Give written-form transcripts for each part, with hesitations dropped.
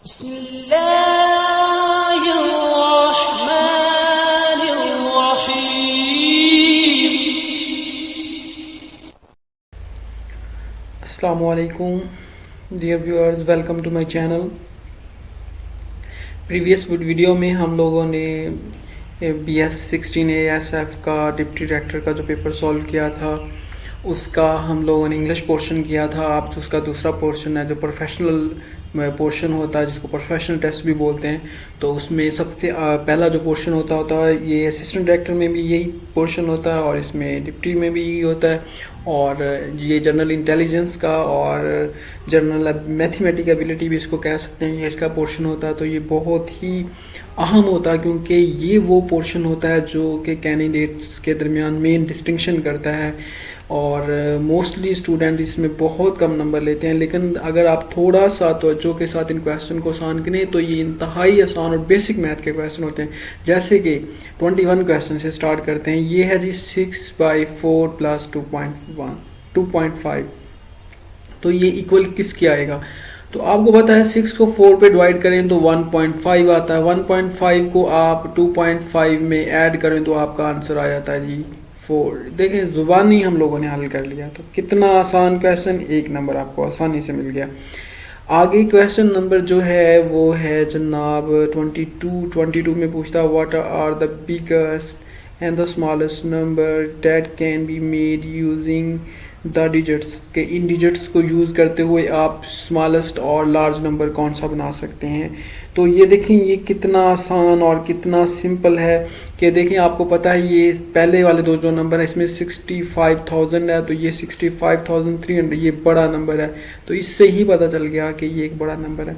Assalamualaikum dear viewers, welcome to my channel. Previous video में हम लोगों ने BS 16 ASF का डिप्टी डायरेक्टर का जो पेपर सॉल्व किया था उसका हम लोगों ने इंग्लिश पोर्शन किया था। अब उसका दूसरा पोर्शन है जो प्रोफेशनल पोर्शन होता है, जिसको प्रोफेशनल टेस्ट भी बोलते हैं। तो उसमें सबसे पहला जो पोर्शन होता है ये असिस्टेंट डायरेक्टर में भी यही पोर्शन होता है और इसमें डिप्टी में भी यही होता है। और ये जनरल इंटेलिजेंस का और जनरल मैथमेटिक एबिलिटी भी इसको कह सकते हैं, ये इसका पोर्शन होता है। तो ये बहुत ही अहम होता है क्योंकि ये वो पोर्शन होता है जो कि कैंडिडेट्स के दरमियान मेन डिस्टिंक्शन करता है। और मोस्टली स्टूडेंट इसमें बहुत कम नंबर लेते हैं, लेकिन अगर आप थोड़ा सा तवज्जो के साथ इन क्वेश्चन को आसान करें तो ये इंतहाई आसान और बेसिक मैथ के क्वेश्चन होते हैं। जैसे कि 21 क्वेश्चन से स्टार्ट करते हैं। ये है जी 6/4 + 2.5, तो ये इक्वल किसके आएगा? तो आपको पता है 6 को 4 पे डिवाइड करें तो 1.5 आता है। 1.5 को आप 2.5 में ऐड करें तो आपका आंसर आ जाता है जी 4। देखें जुबानी हम लोगों ने हल कर लिया, तो कितना आसान क्वेश्चन, 1 नंबर आपको आसानी से मिल गया। आगे क्वेश्चन नंबर जो है वो है जनाब 22 में पूछता है what are the biggest and the smallest number that can be made using the digits, के इन डिजिट्स को यूज़ करते हुए आप स्मॉलेस्ट और लार्ज नंबर कौन सा बना सकते हैं। तो ये देखें ये कितना आसान और कितना सिंपल है कि देखें आपको पता है ये पहले वाले दो जो नंबर है इसमें 65,000 है, तो ये 65,300 ये बड़ा नंबर है। तो इससे ही पता चल गया कि ये एक बड़ा नंबर है।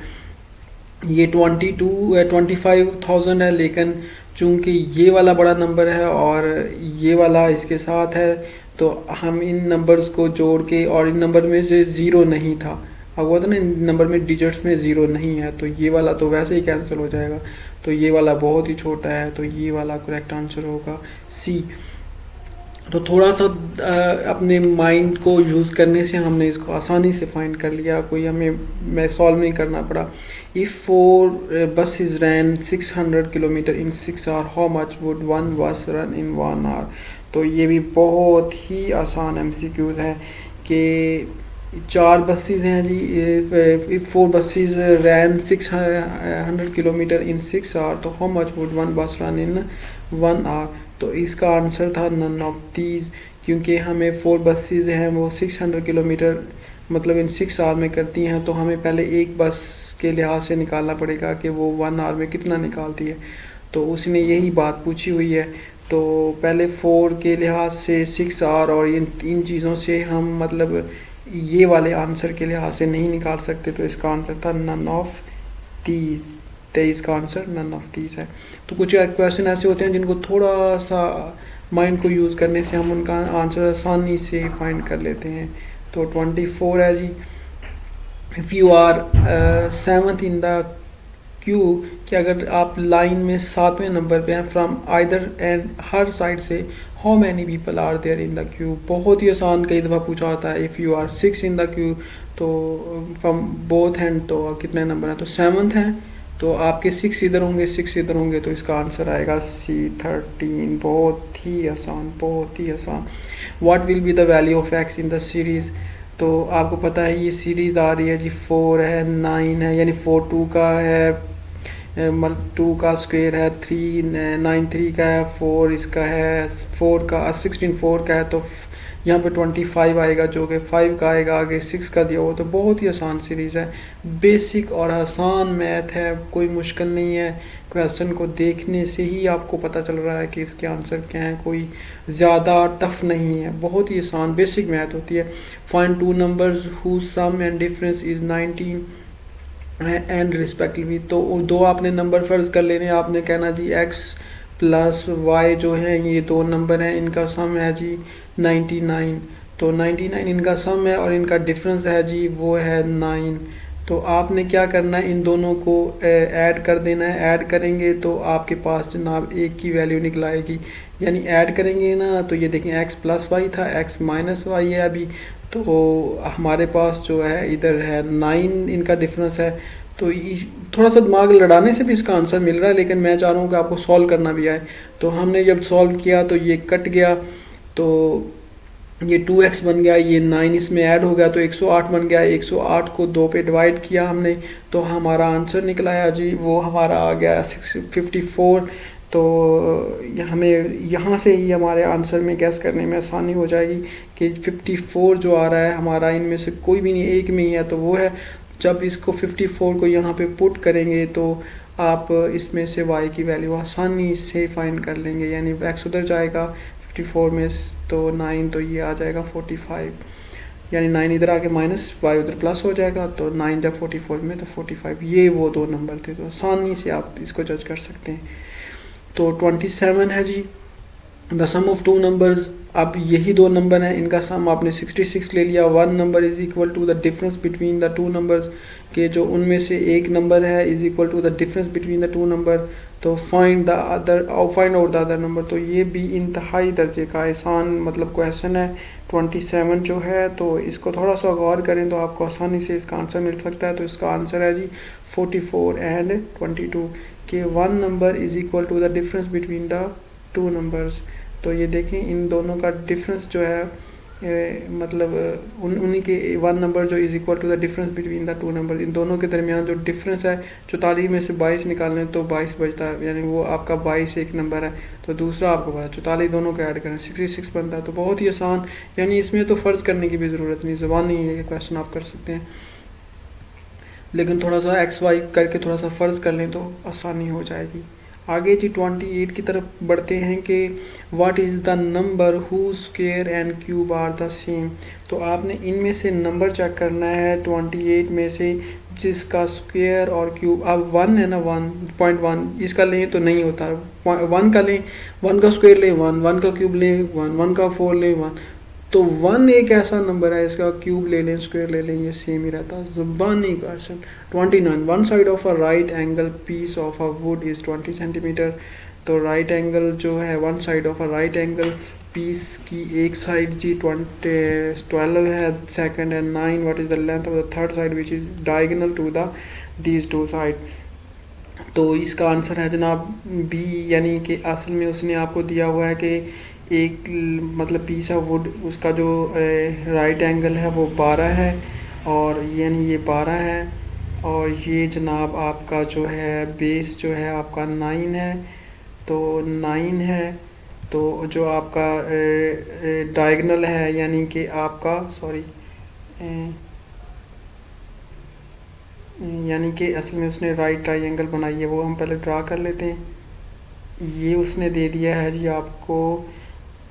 ये 25,000 है, लेकिन चूंकि ये वाला बड़ा नंबर है और ये वाला इसके साथ है तो हम इन नंबर्स को जोड़ के, और इन नंबर में से ज़ीरो नहीं था, अब हुआ था ना इन नंबर में डिजिट्स में ज़ीरो नहीं है, तो ये वाला तो वैसे ही कैंसिल हो जाएगा। तो ये वाला बहुत ही छोटा है, तो ये वाला करेक्ट आंसर होगा सी। तो थोड़ा सा अपने माइंड को यूज़ करने से हमने इसको आसानी से फाइंड कर लिया, कोई हमें सॉल्व नहीं करना पड़ा। If 4 buses ran 600 kilometre in 6 hour, how much would 1 bus run in 1 hour? तो ये भी बहुत ही आसान MCQs है कि 4 बसेस हैं जी, 4 buses ran 600 kilometre in 6 hour, तो how much would 1 bus run in 1 hour? तो इसका आंसर था नन ऑफ दीज, क्योंकि हमें 4 बसेस हैं वो 600 किलोमीटर मतलब इन 6 आवर में करती हैं, तो हमें पहले एक बस के लिहाज से निकालना पड़ेगा कि वो 1 आवर में कितना निकालती है। तो उसने यही बात पूछी हुई है। तो पहले 4 के लिहाज से 6 आवर और इन चीज़ों से हम मतलब ये वाले आंसर के लिहाज से नहीं निकाल सकते, तो इसका आंसर था नन ऑफ दीज। 23 का आंसर नन ऑफ दीज है। तो कुछ क्वेश्चन ऐसे होते हैं जिनको थोड़ा सा माइंड को यूज़ करने से हम उनका आंसर आसानी से फाइंड कर लेते हैं। तो 24 है जी, if you are 7th in the queue, कि अगर आप लाइन में 7वें नंबर पे हैं फ्रॉम आइदर एंड, हर साइड से, how many people are there in the queue? बहुत ही आसान, कई दफ़ा पूछा होता है। If you are 6 in the queue, तो फ्रॉम बोथ हैंड तो कितने नंबर हैं? तो 7th हैं, तो आपके 6 इधर होंगे 6 इधर होंगे, तो इसका आंसर आएगा C 13। बहुत ही आसान, बहुत ही आसान। What will be the value of x in the series? तो आपको पता है ये सीरीज़ आ रही है जी 4 है 9 है, यानी 4 2 का है, 2 का स्क्वायर है 3, 9 3 का है, 4 इसका है, 4 का 16 4 का है, तो यहाँ पे 25 आएगा जो कि 5 का आएगा, आगे 6 का दिया हुआ। तो बहुत ही आसान सीरीज़ है, बेसिक और आसान मैथ है, कोई मुश्किल नहीं है। क्वेश्चन को देखने से ही आपको पता चल रहा है कि इसके आंसर क्या हैं, कोई ज़्यादा टफ नहीं है, बहुत ही आसान बेसिक मैथ होती है। Find 2 numbers whose sum and difference is 19 and respectively. तो दो आपने नंबर फ़र्ज़ कर लेने, आपने कहना जी x प्लस y जो है ये 2 नंबर हैं, इनका सम है जी 99। तो 99 इनका सम है और इनका डिफरेंस है जी वो है 9। तो आपने क्या करना है, इन दोनों को ऐड कर देना है। ऐड करेंगे तो आपके पास जनाब एक की वैल्यू निकल आएगी, यानी ऐड करेंगे ना, तो ये देखें x प्लस वाई था, x माइनस वाई है अभी, तो हमारे पास जो है इधर है 9 इनका डिफरेंस है, तो थोड़ा सा दिमाग लड़ाने से भी इसका आंसर मिल रहा है, लेकिन मैं चाह रहा हूँ कि आपको सॉल्व करना भी आए। तो हमने जब सॉल्व किया तो ये कट गया, तो ये 2x बन गया, ये 9 इसमें ऐड हो गया तो 108 बन गया। 108 को 2 पे डिवाइड किया हमने, तो हमारा आंसर निकला है जी, वो हमारा आ गया 54। तो हमें यहाँ से ही हमारे आंसर में गैस करने में आसानी हो जाएगी कि 54 जो आ रहा है हमारा, इनमें से कोई भी नहीं, एक में ही है तो वो है। जब इसको 54 को यहाँ पे पुट करेंगे तो आप इसमें से y की वैल्यू आसानी से फाइंड कर लेंगे, यानी x उधर जाएगा 54 में तो 9, तो ये आ जाएगा 45, यानी 9 इधर आके माइनस y उधर प्लस हो जाएगा, तो 9 जब 44 में तो 45। ये वो दो नंबर थे, तो आसानी से आप इसको जज कर सकते हैं। तो 27 है जी, the sum of two numbers. अब यही दो नंबर हैं, इनका सम आपने 66 ले लिया। One number is equal to the difference between the two numbers, के जो उनमें से एक नंबर है is equal to the difference between the two number. तो find out the other number. तो ये भी इंतहाई दर्जे का आसान मतलब क्वेश्चन है 27 जो है, तो इसको थोड़ा सा गौर करें तो आपको आसानी से इसका आंसर मिल सकता है। तो इसका आंसर है जी 44 एंड 22 के one number is equal to the difference between the two numbers. तो ये देखें इन दोनों का डिफरेंस जो है मतलब उन्हीं के वन नंबर जो is equal to the difference between the two number, इन दोनों के दरमियान जो डिफरेंस है 44 में से 22 निकालने तो 22 बचता है, यानी वो आपका 22 एक नंबर है, तो दूसरा आपको पता 44 दोनों को ऐड करें 66 बनता है। तो बहुत ही आसान, यानी इसमें तो फ़र्ज़ करने की भी ज़रूरत नहीं, ज़बानी ये क्वेश्चन आप कर सकते हैं, लेकिन थोड़ा सा एक्स वाई करके थोड़ा सा फ़र्ज़ कर लें तो आसानी हो जाएगी। आगे जी 28 की तरफ बढ़ते हैं कि what is the number who square and cube are the same. तो आपने इनमें से नंबर चेक करना है 28 में से जिसका स्क्वायर और क्यूब, अब 1 है ना 1.1, इसका लें तो नहीं होता, 1 का लें, 1 का स्क्वायर लें 1, 1 का क्यूब लें 1, 1 का 4 लें 1, तो 1 एक ऐसा नंबर है इसका क्यूब ले लें स्क्वायर ले लें ये सेम ही रहता है। ज़बानी question 29, one side of a right angle piece of a wood is 20 centimetre. तो राइट एंगल जो है one side of a right angle piece की एक साइड जी 12 है, सेकंड है 9, what is the length of the third side which is diagonal to the these two side. तो इसका आंसर है जनाब बी, यानी कि असल में उसने आपको दिया हुआ है कि एक मतलब पीस ऑफ वुड उसका जो राइट एंगल है वो 12 है, और यानी ये 12 है, और ये जनाब आपका जो है बेस जो है आपका 9 है, तो 9 है, तो जो आपका डायगोनल है यानी कि आपका सॉरी यानी कि असल में उसने राइट ट्रायंगल बनाई है, वो हम पहले ड्रा कर लेते हैं। ये उसने दे दिया है जी आपको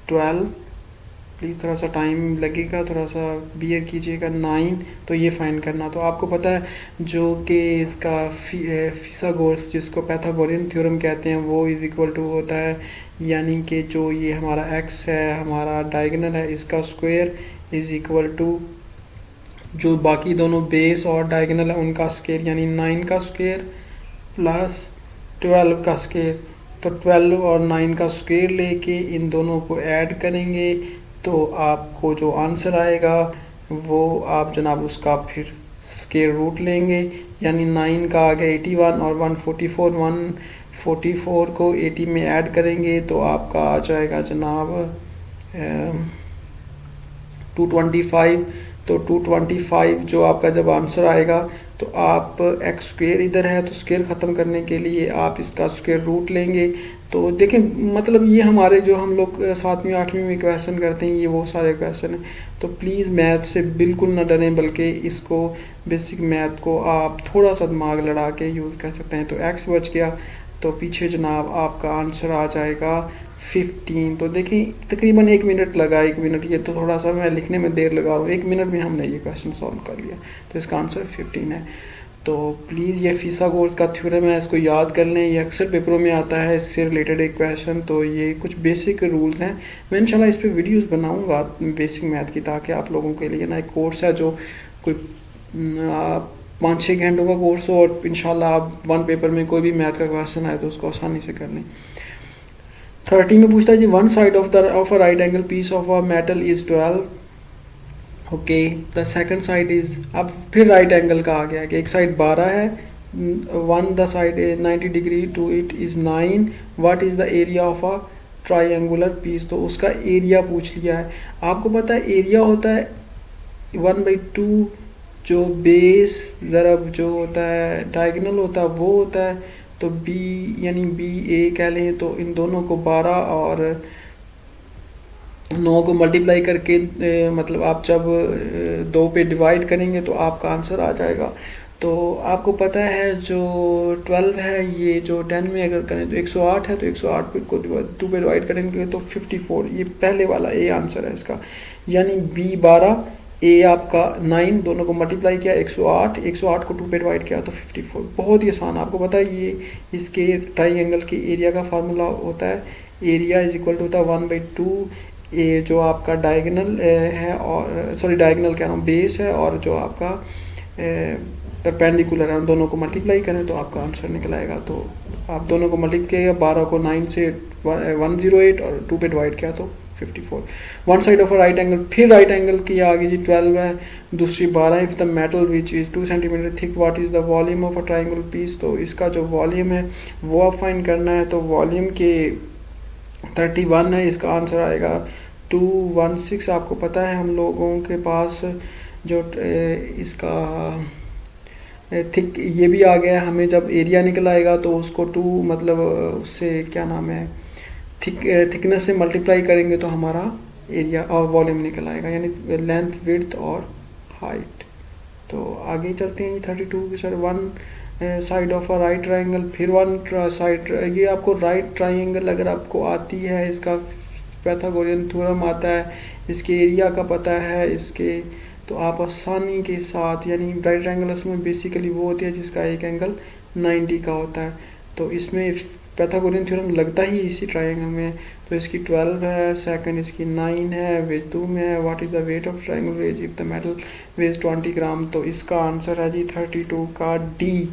12, प्लीज़ थोड़ा सा टाइम लगेगा, थोड़ा सा बियर कीजिएगा, 9, तो ये फाइंड करना। तो आपको पता है जो कि इसका फिसागोरस जिसको पैथागोरियन थ्योरम कहते हैं वो इज़ इक्वल टू होता है, यानी कि जो ये हमारा x है हमारा डायगोनल है इसका स्क्वायर इज़ इक्वल टू जो बाकी दोनों बेस और डायगोनल है उनका स्क्वायर, यानी 9 का स्क्वायर प्लस 12 का स्क्वायर। तो 12 और 9 का स्क्वायर लेके इन दोनों को ऐड करेंगे तो आपको जो आंसर आएगा वो आप जनाब उसका फिर स्क्वायर रूट लेंगे, यानी 9 का आ गया 81 और 144 को 80 में ऐड करेंगे तो आपका आ जाएगा जनाब 225। तो 225 जो आपका जब आंसर आएगा तो आप एक्स स्क्वायर इधर है तो स्क्वायर ख़त्म करने के लिए आप इसका स्क्वायर रूट लेंगे। तो देखें मतलब ये हमारे जो हम लोग 7वीं 8वीं में क्वेश्चन करते हैं ये वो सारे क्वेश्चन हैं। तो प्लीज़ मैथ से बिल्कुल ना डरें, बल्कि इसको बेसिक मैथ को आप थोड़ा सा दिमाग लड़ा के यूज़ कर सकते हैं। तो एक्स बच गया, तो पीछे जनाब आपका आंसर आ जाएगा 15। तो देखिए तकरीबन 1 मिनट लगा, 1 मिनट, ये तो थोड़ा सा मैं लिखने में देर लगा रहा हूँ, 1 मिनट में हमने ये क्वेश्चन सॉल्व कर लिया। तो इसका आंसर 15 है। तो प्लीज़ ये फिसागोरस का थ्योरम है, इसको याद कर लें, ये अक्सर पेपरों में आता है, इससे रिलेटेड एक क्वेश्चन। तो ये कुछ बेसिक रूल्स हैं, मैं इंशाल्लाह इस पर वीडियोस बनाऊंगा बेसिक मैथ की, ताकि आप लोगों के लिए ना एक कोर्स है जो कोई 5-6 घंटों का कोर्स हो और इंशाल्लाह आप 1 पेपर में कोई भी मैथ का क्वेश्चन आए तो उसको आसानी से कर लें। 30 में पूछता है जी one side of a right angle piece of a metal is 12, okay, the second side is, अब फिर राइट एंगल का आ गया कि एक साइड 12 है one the side 90 degree to it is 9, what is the area of a triangular piece, तो उसका area पूछ लिया है। आपको पता है एरिया होता है 1/2 जो बेस ज़रब जो होता है डायगोनल होता है वो होता है, तो बी यानी बी ए कह लें, तो इन दोनों को 12 और 9 को मल्टीप्लाई करके मतलब आप जब 2 पे डिवाइड करेंगे तो आपका आंसर आ जाएगा। तो आपको पता है जो 12 है ये जो 10 में अगर करें तो 108 है, तो 108 पे को 2 पे डिवाइड करेंगे तो 54, ये पहले वाला ए आंसर है इसका, यानी बी 12 ए आपका 9, दोनों को मल्टीप्लाई किया 108, 108 को 2 पे डिवाइड किया तो 54। बहुत ही आसान, आपको पता है ये इसके ट्राइंगल के एरिया का फार्मूला होता है, एरिया इज इक्वल टू होता है 1/2 ये जो आपका डायगोनल है, और सॉरी डायगोनल कह रहा हूँ बेस है, और जो आपका परपेंडिकुलर है, उन दोनों को मल्टीप्लाई करें तो आपका आंसर निकल आएगा। तो आप दोनों को मल्टीप्लाई किया, 12 को 9 से 108 और 2 पे डिवाइड किया तो 54। One side of a right angle, फिर राइट एंगल की आगे जी 12 है, दूसरी 12। If the metal which is 2 centimetre thick what is the volume of a triangle piece, तो इसका जो वॉल्यूम है वो आप फाइंड करना है। तो वॉल्यूम के 31 है, इसका आंसर आएगा 216। आपको पता है हम लोगों के पास जो इसका थिक ये भी आ गया, हमें जब एरिया निकल आएगा तो उसको 2 मतलब उससे क्या नाम है थिकनेस से मल्टीप्लाई करेंगे तो हमारा एरिया और वॉल्यूम निकल आएगा, यानी लेंथ विड्थ और हाइट। तो आगे चलते हैं 32 की sir, one side of a right triangle, फिर वन साइड, ये आपको राइट ट्राइंगल अगर आपको आती है, इसका पाइथागोरियन थ्योरम आता है, इसके एरिया का पता है इसके, तो आप आसानी के साथ, यानी राइट ट्राइंगल में बेसिकली वो होती है जिसका एक एंगल 90 का होता है, तो इसमें पाइथागोरियन थ्योरम लगता ही इसी ट्राइंगल में। तो इसकी 12 है, सेकंड इसकी 9 है, वेज 2 में है, what is the weight of triangle wedge if the metal weighs 20 gram, तो इसका आंसर है जी 32 का डी,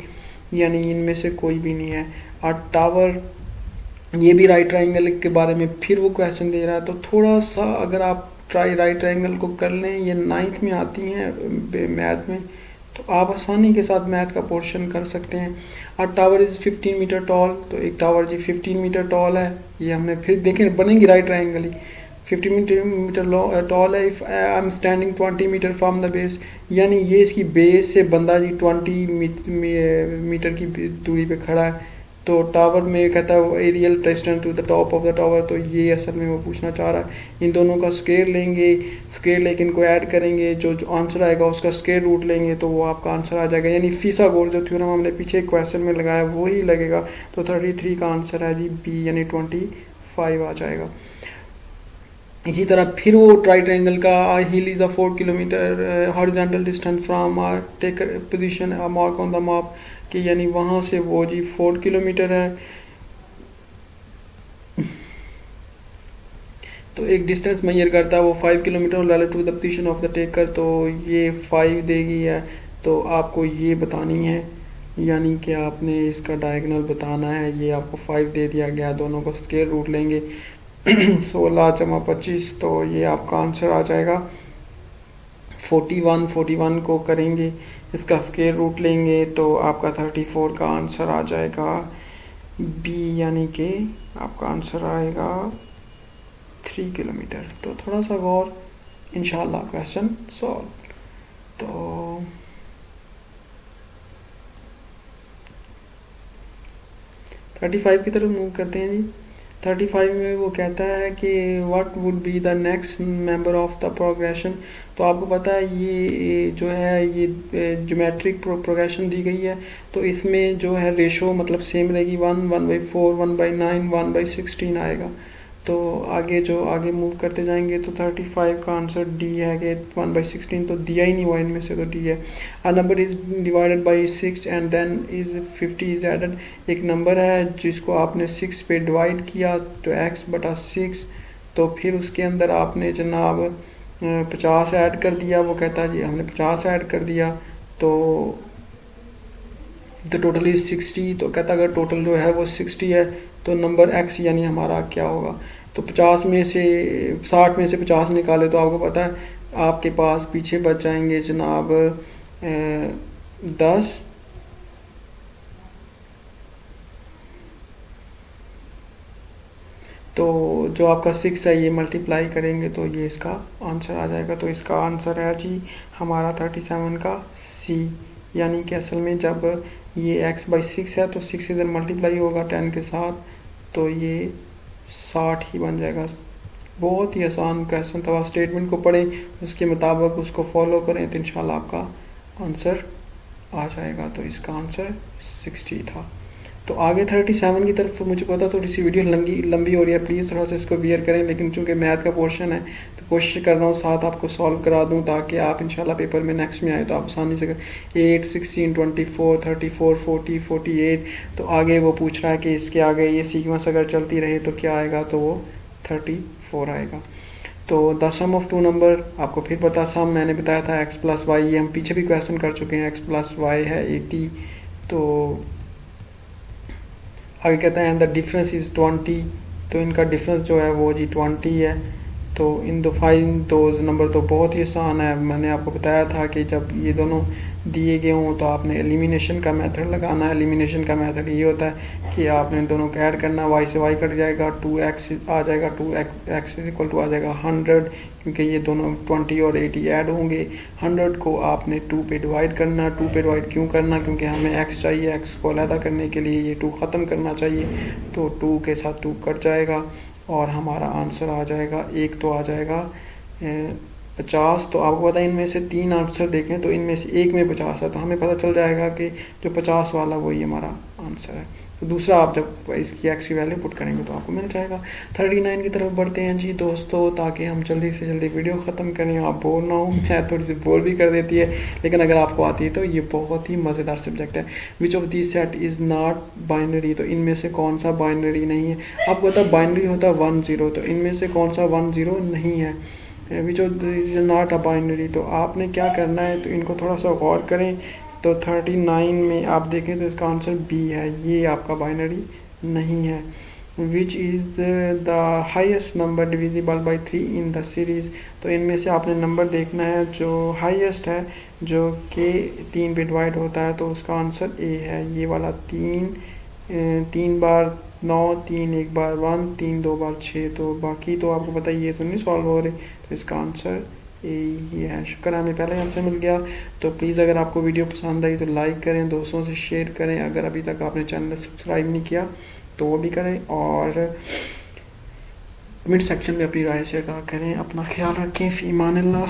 यानी इनमें से कोई भी नहीं है। और टावर, ये भी राइट ट्राइंगल के बारे में फिर वो क्वेश्चन दे रहा है, तो थोड़ा सा अगर आप राइट ट्राइंगल को कर लें, ये 9th में आती हैं मैथ में, तो आप आसानी के साथ मैथ का पोर्शन कर सकते हैं। और टावर इज़ 15 मीटर टॉल, तो एक टावर जी 15 मीटर टॉल है, ये हमने फिर देखें बनेगी राइट ट्राइंगल ही 15 मीटर टॉल है। If I am standing 20 metre from the base, यानी ये इसकी बेस से बंदा जी 20 मीटर की दूरी पे खड़ा है, तो टावर में कहता है aerial distance to the top of the tower, तो ये असल में वो पूछना चाह रहा है। इन दोनों का स्क्वायर लेंगे, स्क्वायर लेकिन इनको ऐड करेंगे, जो आंसर आएगा उसका स्क्वायर रूट लेंगे तो वो आपका आंसर आ जाएगा, यानी फिसागोरस जो थ्योरम हमने पीछे क्वेश्चन में लगाया वही लगेगा। तो 33 का आंसर है जी बी, यानी 25 आ जाएगा। इसी तरह फिर वो राइट एंगल का hill is a 4 kilometre horizontal distance from take position mark on the map, कि यानी वहाँ से वो जी 4 किलोमीटर है, तो एक डिस्टेंस मेजर करता है वो 5 kilometre relative to the position of the taker, तो ये 5 देगी है, तो आपको ये बतानी है, यानी कि आपने इसका डायगोनल बताना है। ये आपको 5 दे दिया गया, दोनों को स्क्वायर रूट लेंगे 16 जमा 25, तो ये आपका आंसर आ जाएगा 41। 41 को करेंगे, इसका स्क्वायर रूट लेंगे तो आपका 34 का आंसर आ जाएगा बी, यानी कि आपका आंसर आएगा 3 किलोमीटर। तो थोड़ा सा गौर, इंशाल्लाह क्वेश्चन सॉल्व। तो थर्टी 35 की तरफ मूव करते हैं जी। 35 में वो कहता है कि what would be the next member of the progression, तो आपको पता है ये जो है ये ज्योमेट्रिक प्रोग्रेशन दी गई है, तो इसमें जो है रेशो मतलब सेम रहेगी, 1 1/4 1/9 1/16 आएगा। तो आगे मूव करते जाएंगे तो 35 का आंसर डी है कि 1/16, तो दिया ही नहीं हुआ इनमें से, तो डी है। A number is divided by 6 and then is 50 is added, एक नंबर है जिसको आपने 6 पे डिवाइड किया तो x/6, तो फिर उसके अंदर आपने जनाब 50 ऐड कर दिया, वो कहता है जी हमने 50 ऐड कर दिया, तो द टोटल इज 60, तो कहता अगर टोटल जो है वो 60 है तो नंबर x यानी हमारा क्या होगा, तो 50 में से 60 में से 50 निकाले तो आपको पता है आपके पास पीछे बच जाएंगे जनाब 10 तो जो आपका 6 है ये मल्टीप्लाई करेंगे तो ये इसका आंसर आ जाएगा। तो इसका आंसर है जी हमारा 37 का सी, यानी कि असल में जब ये x/6 है तो 6 इधर मल्टीप्लाई होगा 10 के साथ तो ये 60 ही बन जाएगा। बहुत ही आसान क्वेश्चन था, आप स्टेटमेंट को पढ़ें, उसके मुताबिक उसको फॉलो करें तो इंशाल्लाह आपका आंसर आ जाएगा। तो इसका आंसर 60 था। तो आगे 37 की तरफ मुझे पता थोड़ी सी वीडियो लंबी हो रही है, प्लीज़ थोड़ा सा इसको बियर करें, लेकिन चूंकि मैथ का पोर्शन है तो कोशिश कर रहा हूँ साथ आपको सॉल्व करा दूँ ताकि आप इंशाल्लाह पेपर में नेक्स्ट में आए तो आप आसानी से 8, 16, 24, 34, 40, 48। तो आगे वो पूछ रहा है कि इसके आगे ये सीक्वेंस अगर चलती रहे तो क्या आएगा, तो वो 34 आएगा। तो the sum of two number आपको फिर पता, सम मैंने बताया था x+y, ये हम पीछे भी क्वेश्चन कर चुके हैं, x+y है 80। तो आगे कहते हैं द डिफरेंस इज़ 20, तो इनका डिफरेंस जो है वो जी 20 है। तो इन दो फाइन दो नंबर तो बहुत ही आसान है, मैंने आपको बताया था कि जब ये दोनों दिए गए हों तो आपने एलिमिनेशन का मेथड लगाना है। एलिमिनेशन का मेथड ये होता है कि आपने दोनों को ऐड करना, y से y कट जाएगा, 2x आ जाएगा, 2x इज इक्वल टू आ जाएगा 100, क्योंकि ये दोनों 20 और 80 ऐड होंगे। 100 को आपने 2 पे डिवाइड करना। 2 पे डिवाइड क्यों करना, क्योंकि हमें x चाहिए, x को अलहदा करने के लिए ये 2 ख़त्म करना चाहिए, तो 2 के साथ 2 कट जाएगा और हमारा आंसर आ जाएगा, एक तो आ जाएगा 50। तो आपको पता है इनमें से 3 आंसर देखें तो इनमें से एक में 50 है, तो हमें पता चल जाएगा कि जो 50 वाला वही हमारा आंसर है। तो दूसरा आप जब इसकी एक्स की वैल्यू पुट करेंगे तो आपको मिल जाएगा। 39 की तरफ बढ़ते हैं जी दोस्तों, ताकि हम जल्दी से जल्दी वीडियो ख़त्म करें, आप बोर ना हो। मैं थोड़ी सी बोर भी कर देती है, लेकिन अगर आपको आती है तो ये बहुत ही मज़ेदार सब्जेक्ट है। Which of this set is not binary, तो इनमें से कौन सा बाइनरी नहीं है। आपको पता बाइनरी होता है 1 0, तो इनमें से कौन सा 1 0 नहीं है। Which of is not a binary, तो आपने क्या करना है, तो इनको थोड़ा सा गौर करें। तो 39 में आप देखें तो इसका आंसर बी है, ये आपका बाइनरी नहीं है। Which is the highest number divisible by 3 in the series, तो इनमें से आपने नंबर देखना है जो हाईएस्ट है, जो कि 3 पे डिवाइड होता है, तो उसका आंसर ए है, ये वाला 3 बार 9, 3 एक बार 1, 3 2 बार 6। तो बाकी तो आपको पता ही, ये तो नहीं सॉल्व हो रहे, तो इसका आंसर ये है। शुक्र है हमें पहले आंसर मिल गया। तो प्लीज़ अगर आपको वीडियो पसंद आई तो लाइक करें, दोस्तों से शेयर करें, अगर अभी तक आपने चैनल सब्सक्राइब नहीं किया तो वो भी करें, और कमेंट सेक्शन में अपनी राय से आगाह करें। अपना ख्याल रखें, फ़ी अमान अल्लाह।